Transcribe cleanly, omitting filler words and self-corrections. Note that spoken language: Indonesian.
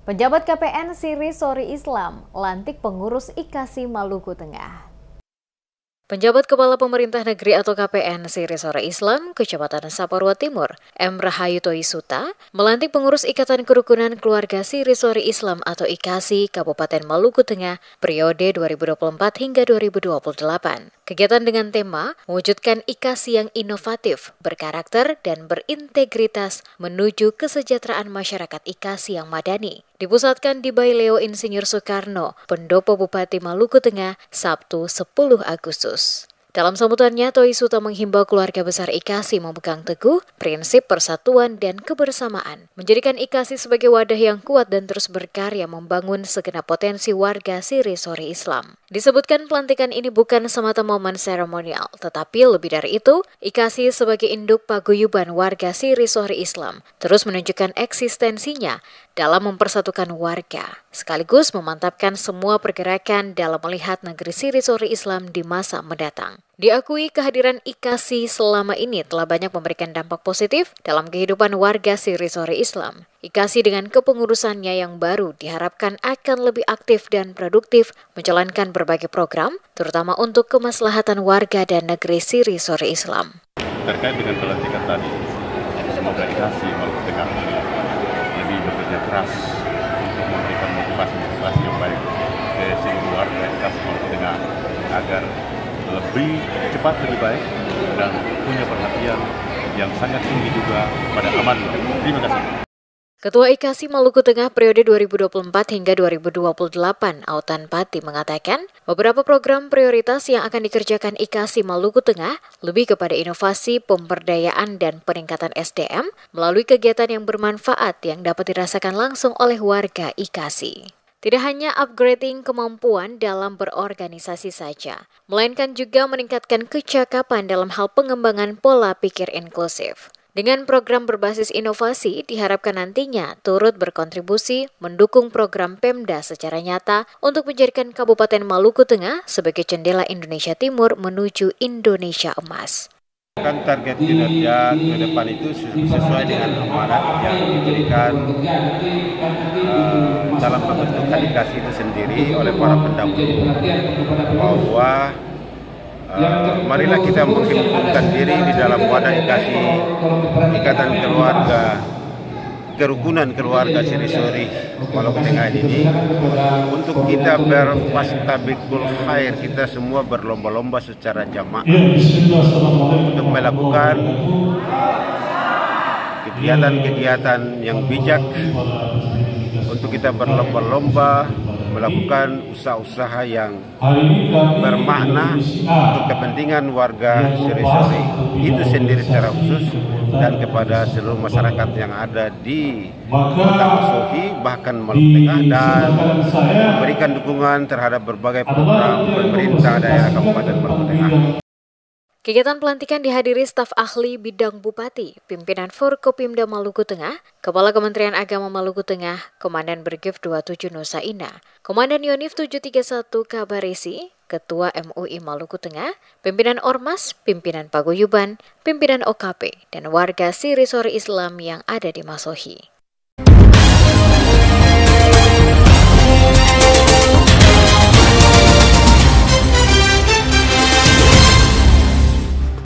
Pejabat KPN Siri Sori Islam lantik pengurus IKASI Maluku Tengah. Penjabat Kepala Pemerintah Negeri atau KPN Siri Sori Islam, Kecamatan Saparua Timur, M. Rahayu Toisuta, melantik pengurus Ikatan Kerukunan Keluarga Siri Sori Islam atau IKASI Kabupaten Maluku Tengah periode 2024 hingga 2028. Kegiatan dengan tema mewujudkan IKASI yang inovatif, berkarakter, dan berintegritas menuju kesejahteraan masyarakat IKASI yang madani dipusatkan di Baileo Insinyur Soekarno, Pendopo Bupati Maluku Tengah, Sabtu 10 Agustus. Dalam sambutannya, Toisuta menghimbau keluarga besar IKASI memegang teguh prinsip persatuan dan kebersamaan, menjadikan IKASI sebagai wadah yang kuat dan terus berkarya membangun segenap potensi warga Siri Sori Islam. Disebutkan pelantikan ini bukan semata momen seremonial, tetapi lebih dari itu, IKASI sebagai induk paguyuban warga Siri Sori Islam terus menunjukkan eksistensinya dalam mempersatukan warga, sekaligus memantapkan semua pergerakan dalam melihat negeri Siri Sori Islam di masa mendatang. Diakui kehadiran IKASI selama ini telah banyak memberikan dampak positif dalam kehidupan warga Siri Sori Islam. IKASI dengan kepengurusannya yang baru diharapkan akan lebih aktif dan produktif menjalankan berbagai program, terutama untuk kemaslahatan warga dan negeri Siri Sori Islam. Terkait dengan pelantikan tadi, semoga IKASI Maluku Tengah lebih bekerja keras untuk memberikan motivasi yang baik ke seluruh warga IKASI Maluku Tengah agar lebih cepat, lebih baik, dan punya perhatian yang sangat tinggi juga pada aman. Terima kasih. Ketua IKASI Maluku Tengah periode 2024 hingga 2028, Autan Pati mengatakan, beberapa program prioritas yang akan dikerjakan IKASI Maluku Tengah lebih kepada inovasi, pemberdayaan, dan peningkatan SDM melalui kegiatan yang bermanfaat yang dapat dirasakan langsung oleh warga IKASI. Tidak hanya upgrading kemampuan dalam berorganisasi saja, melainkan juga meningkatkan kecakapan dalam hal pengembangan pola pikir inklusif. Dengan program berbasis inovasi, diharapkan nantinya turut berkontribusi mendukung program Pemda secara nyata untuk menjadikan Kabupaten Maluku Tengah sebagai jendela Indonesia Timur menuju Indonesia Emas. Kan target kinerja ke depan itu sesuai dengan amanat yang diberikan dalam pembentukan IKASI itu sendiri oleh para pendahulu, bahwa marilah kita menghimpunkan diri di dalam wadah IKASI, Ikatan Keluarga Kerukunan Keluarga Siri Sori Maluku Tengah ini, untuk kita berfastabiqul khair, kita semua berlomba-lomba secara jamaah untuk melakukan kegiatan-kegiatan yang bijak, untuk kita berlomba-lomba melakukan usaha-usaha yang bermakna untuk kepentingan warga Siri Sori itu sendiri secara khusus, dan kepada seluruh masyarakat yang ada di Kota Masohi bahkan Maluku Tengah, dan memberikan dukungan terhadap berbagai program pemerintah daerah Kabupaten Maluku Tengah. Kegiatan pelantikan dihadiri staf ahli bidang Bupati, pimpinan Forkopimda Maluku Tengah, Kepala Kementerian Agama Maluku Tengah, Komandan Brigif 27 Nusa Indah, Komandan Yonif 731 Kabarisi, Ketua MUI Maluku Tengah, pimpinan Ormas, pimpinan Paguyuban, pimpinan OKP, dan warga Siri Sori Islam yang ada di Masohi.